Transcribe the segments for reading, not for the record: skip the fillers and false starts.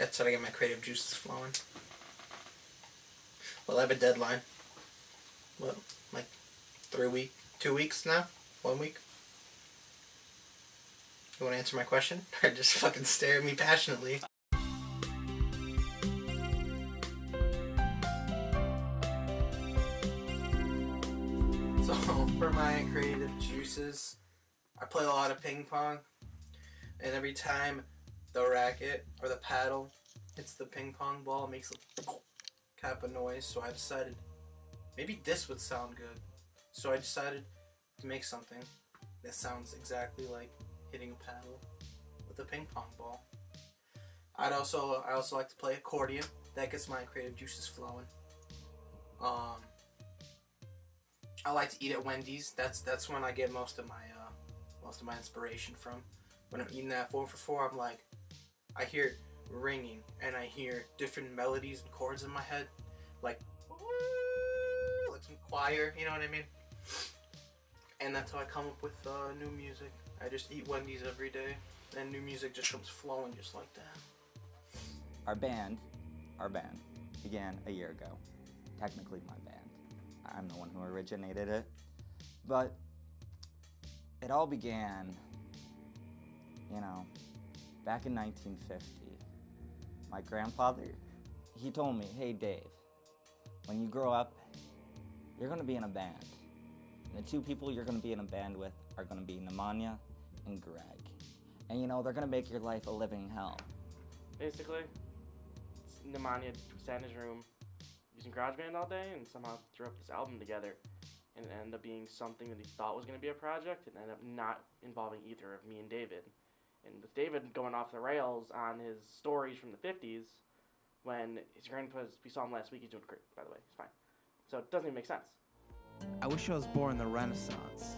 That's how I get my creative juices flowing. Well, I have a deadline. What, like 2 weeks now? 1 week? You want to answer my question? Or just fucking stare at me passionately? So, for my creative juices, I play a lot of ping pong. And every time the racket or the paddle hits the ping pong ball, it makes a kind of a noise. So I decided maybe this would sound good. So I decided to make something that sounds exactly like hitting a paddle with a ping pong ball. I also like to play accordion. That gets my creative juices flowing. I like to eat at Wendy's. That's when I get most of my inspiration from. When I'm eating that 4 for 4, I'm like, I hear ringing and I hear different melodies and chords in my head, like some choir, you know what I mean? And that's how I come up with new music. I just eat Wendy's every day, and new music just comes flowing just like that. Our band began a year ago. Technically my band. I'm the one who originated it. But it all began, back in 1950. My grandfather, he told me, hey Dave, when you grow up, you're gonna be in a band. And the two people you're gonna be in a band with are gonna be Nemanja and Greg. And they're gonna make your life a living hell. Basically, Nemanja sat in his room using GarageBand all day and somehow threw up this album together. And it ended up being something that he thought was going to be a project, and ended up not involving either of me and David. And with David going off the rails on his stories from the 50s, when his grandpa's, we saw him last week, he's doing great, by the way, he's fine. So it doesn't even make sense. I wish I was born in the Renaissance.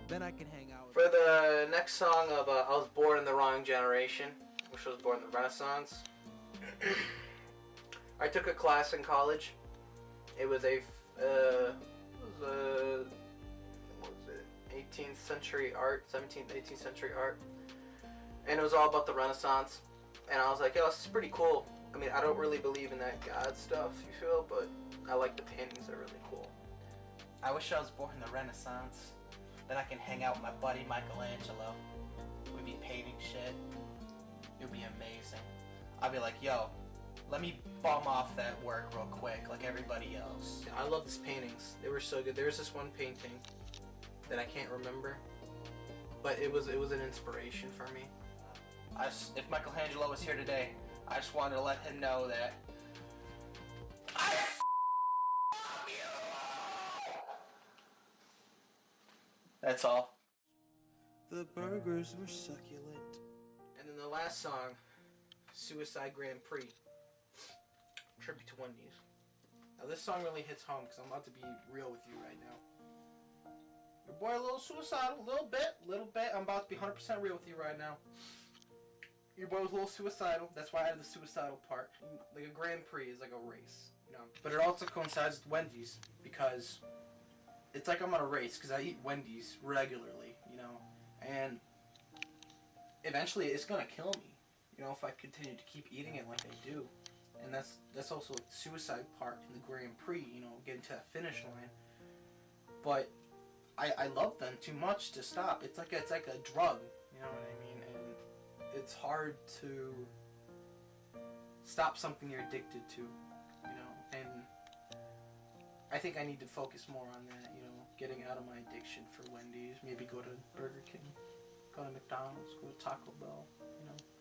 Then I can hang out with... For the next song of I was born in the wrong generation, I wish I was born in the Renaissance. I took a class in college. It was what was it, 18th century art, 17th, 18th century art, and it was all about the Renaissance, and I was like, yo, this is pretty cool. I mean, I don't really believe in that God stuff, you feel, but I like the paintings, they're really cool. I wish I was born in the Renaissance, then I can hang out with my buddy Michelangelo. We'd be painting shit, it would be amazing. I'd be like, yo, let me bum off that work real quick, like everybody else. I love these paintings. They were so good. There was this one painting that I can't remember, but it was an inspiration for me. If Michelangelo was here today, I just wanted to let him know that I love you. That's all. The burgers were succulent. And then the last song, Suicide Grand Prix. Tribute to Wendy's. Now this song really hits home because I'm about to be real with you right now. Your boy a little suicidal, a little bit. I'm about to be 100% real with you right now. Your boy was a little suicidal. That's why I added the suicidal part. Like a Grand Prix is like a race, But it also coincides with Wendy's because it's like I'm on a race because I eat Wendy's regularly, and eventually it's gonna kill me, if I continue to keep eating it like I do. And that's also the suicide part in the Grand Prix, getting to that finish line. But I love them too much to stop. It's like a drug, you know what I mean? And it's hard to stop something you're addicted to, And I think I need to focus more on that, getting out of my addiction for Wendy's. Maybe go to Burger King, go to McDonald's, go to Taco Bell,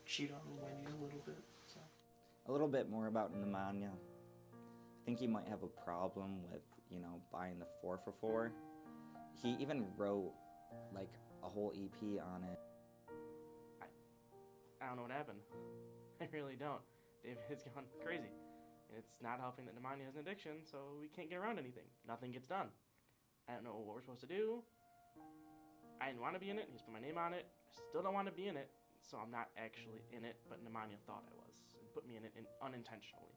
cheat on Wendy's a little bit. So. A little bit more about Nemanja. I think he might have a problem with, buying the 4 for 4. He even wrote, like, a whole EP on it. I don't know what happened. I really don't. David has gone crazy. And it's not helping that Nemanja has an addiction, so we can't get around anything. Nothing gets done. I don't know what we're supposed to do. I didn't want to be in it. He's put my name on it. I still don't want to be in it. So I'm not actually in it, but Nemanja thought I was. And put me in it unintentionally.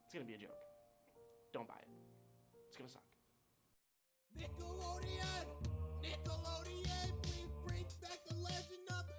It's going to be a joke. Don't buy it. It's going to suck. Nickelodeon, please bring back the legend of the